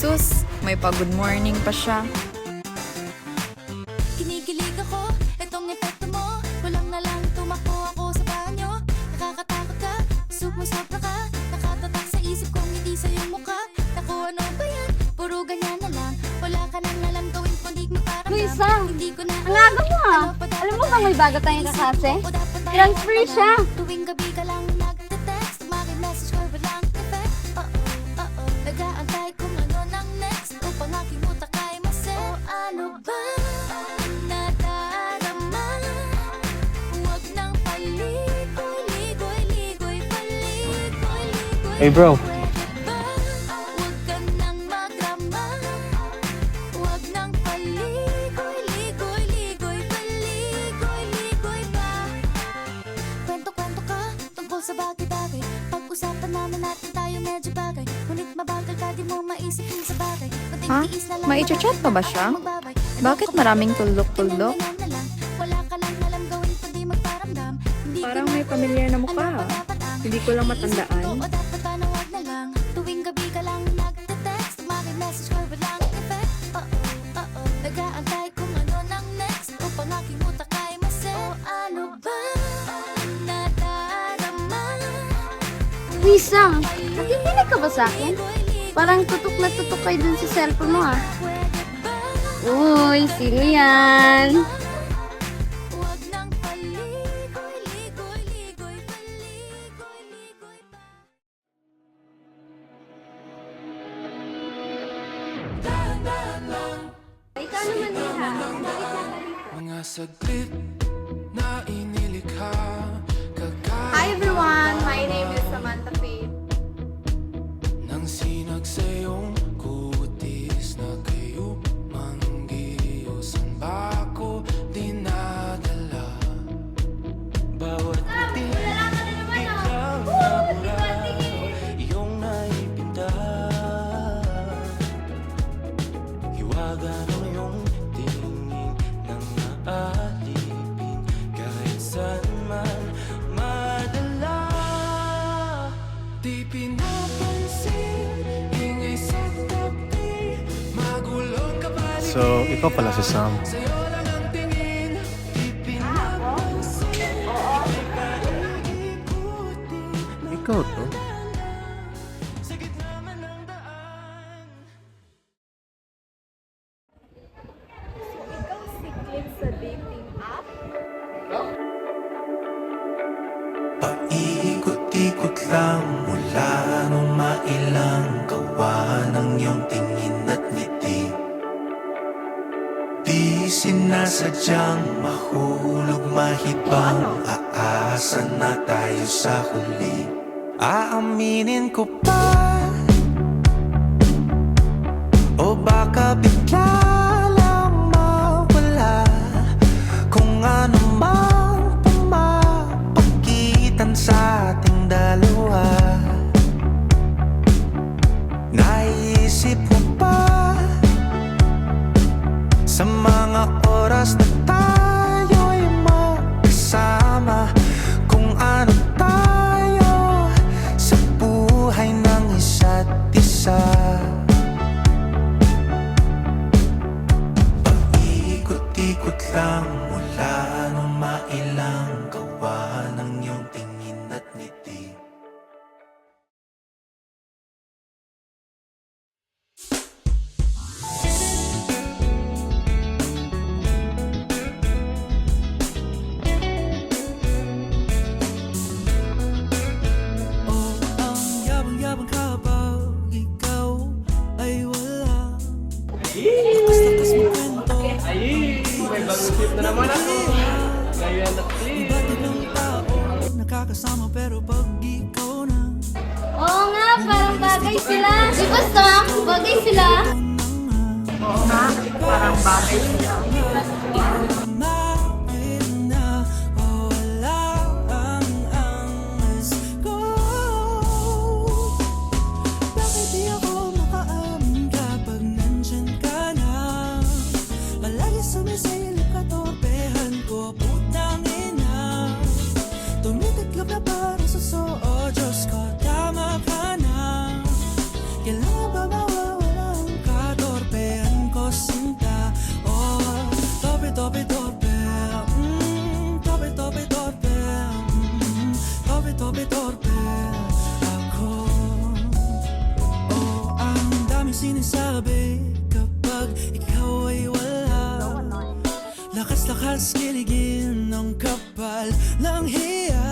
Sus, may pa-good morning pa siya. Kinikilig ako, etong epekto mo. Kulang na lang tumakbo ako sa banyo. Nakakatakot ka, sumusopra ka. Nakatatak sa isip kong hindi sa'yo mukha. Naku, ano ba yan? Puro ganyan na lang. Wala ka nang alam gawin kundi magparamdam. Luisa, Hindi ko na ang aga mo ah. Alam mo ba may bago tayong kakase? Transfer siya. Tuwing gabi ka lang nagte-text. Maki-message ko walang effect. Nag-aantay kung ano nang next. Upang aking utak ay maset. O ano ba nadarama? Huwag nang paligoy, ligoy, ligoy, paligoy, ligoy. Hey bro, Huwag ka nang magrama. Huwag nang paligoy, ligoy, ligoy, paligoy, ligoy pa. Kwento-kwento ka tungkol sa bagay-bagay. Pag-usapan naman natin tayo medyo bagay. Ngunit mabagal ka, di mo maisip yung sa bagay. Ha? Mai-chat pa ba siya? Bakit maraming tuldok-tuldok? Wala ka lang alam gawin kundi magparamdam. Parang may pamilyar na mukha. Hindi ko lang matandaan. O dapat panawag na lang. Tuwing gabi ka lang nagte-text. Maki-message ko walang effect. Nag-aantay kung ano nang next. Upang aking utak ay maset. O ano ba nadarama? Luisa, nakikinig ka ba sa akin? Parang tutok na tutok kayo dun sa cellphone mo ah. Uy, sino yan? Huwag nang paligoy, ligoy, ligoy, paligoy, ligoy pa. Ikaw naman Iha. Mga saglit na inilikha. Hi everyone, my name is Samantha Faith. Nang sinag sa iyong kutis na kayo manggiyosan ba ako dinadala? Bawat ngiti biglang nabura iyong naipinta. Hiwaga ng iyong tingin nang naalipin kahit saan man madala. Di pinapansin, ingay sa tabi, magulong kapaligid. so ikaw pala si Sam. Sa'yo lang ang tingin, di pinapansin, ika'y paiikutin ng Ikaw to? sa gitna man ng daan. Paikot-ikot lang mula nung mailang gawa ng iyong tingin at ngiti. Di sinasadyang mahulog mahibang, aasa na tayo sa huli. Aaminin ko pa, o baka bigla lang mawala kung ano mang pumapagitan sa ating dalawa. Naisip mo pa sa mga oras na tayo'y magkasama, kung ano tayo sa buhay ng isa't isa. Paikot-ikot lang mula nung mailang gawa ng iyong tingin at ngiti. Oh, ang yabang-yabang kapag ikaw ay wala. Lakas-lakas mo kwento. May bagong tip na naman ako. Kaya Iba't ibang tao nakakasama pero pag ikaw na Oo nga, parang bagay sila. Di ba Sam? Bagay sila. kumain na wala ang angas ko. Bakit di ako makaamin kapag nandyan ka na? Palagi sumisilip ka, torpehan ko, putang ina. Tumitiklop na para sa Diyos ko, tama ka na. Kailangan ba mawawala ang torpe-torpe ako. Oh, ang daming sinasabi kapag ikaw ay wala. Lakas-lakas kiligin ng kapal ng hiya.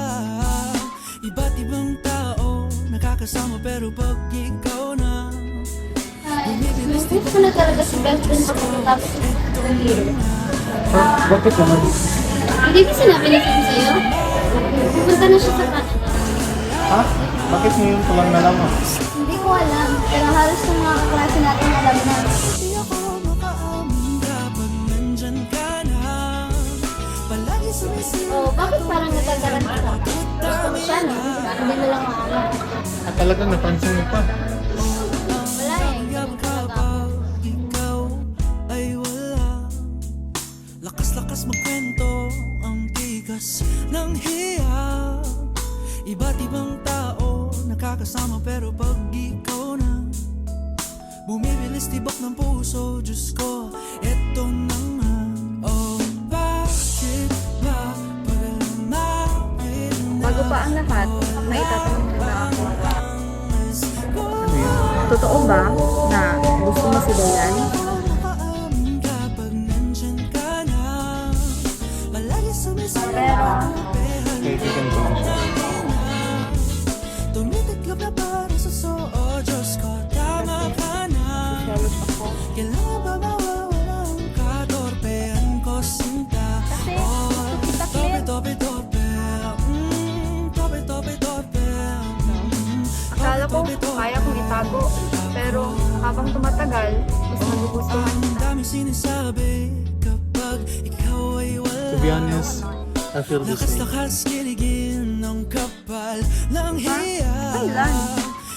Iba't ibang tao nakakasama pero pag ikaw na Gusto ko na talaga si best friend ko tapos ng hero. Bakit naman? Hindi ba sinabi na sa'yo? Pupunta na siya sa Canada. Ha? Bakit ngayon ko lang nalaman? Hindi ko alam, pero halos ng mga kaklase natin alam na. di ako makaamin kapag nandyan ka na. Palagi sumisilip Oh, bakit parang natagalan ka? Gusto ko siya, no? Hindi mo lang maalam. At talagang napansin mo pa. Wala eh, ganun talaga ako. kapag ikaw ay wala. Lakas-lakas magkwento ang tigas ng hiya. Iba't ibang tao nakakasama pero pag ikaw na bumibilis tibok ng puso. Diyos ko, eto na nga. Oh, bakit ba pag-alamarin na Bago pa ang lahat, may itatanong muna ako. Totoo ba na gusto mo si Dayan? makaamin kapag nandyan ka na. Palagi sumisilip Pero, Kaibigan ko lang siya. tumitiklop na para sa soo. Diyos ko, tama ka na. Kailangan ba mawawala ang katorpehan ko, sinta? Oh, tope-tope-tope. Tope-tope-tope. akala ko kaya kong itago. Pero habang tumatagal, mas nagugustuhan Ang kita. daming sinasabi kapag ikaw ay wala. To be honest, I feel the same. Lakas-lakas kiligin ng kapal ng hiya. Kailan?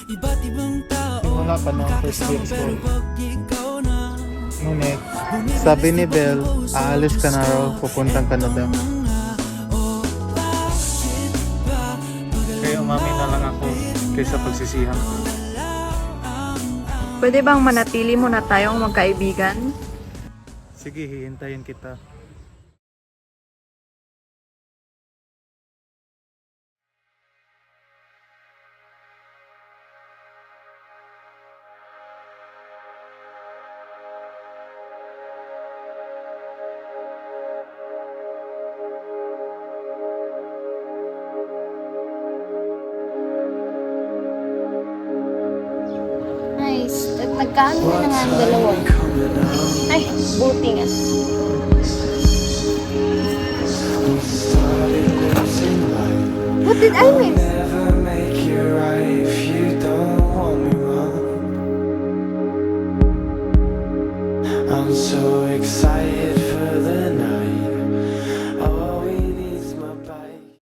Iba't ibang tao Wala pa nung first year nakakasama school. pero pag ikaw na Ngunit, sabi ni Belle, aalis ka na raw, pupuntang Canada. oh, bakit ba Kaya umami na lang ako kaysa pagsisihan ko. Pwede bang manatili muna tayong magkaibigan? Sige, hihintayin kita. Nice. At nagkaano na nga ang dalawa. Ay, buti nga. What did I miss? Never make it right if you don't want me wrong. I'm so excited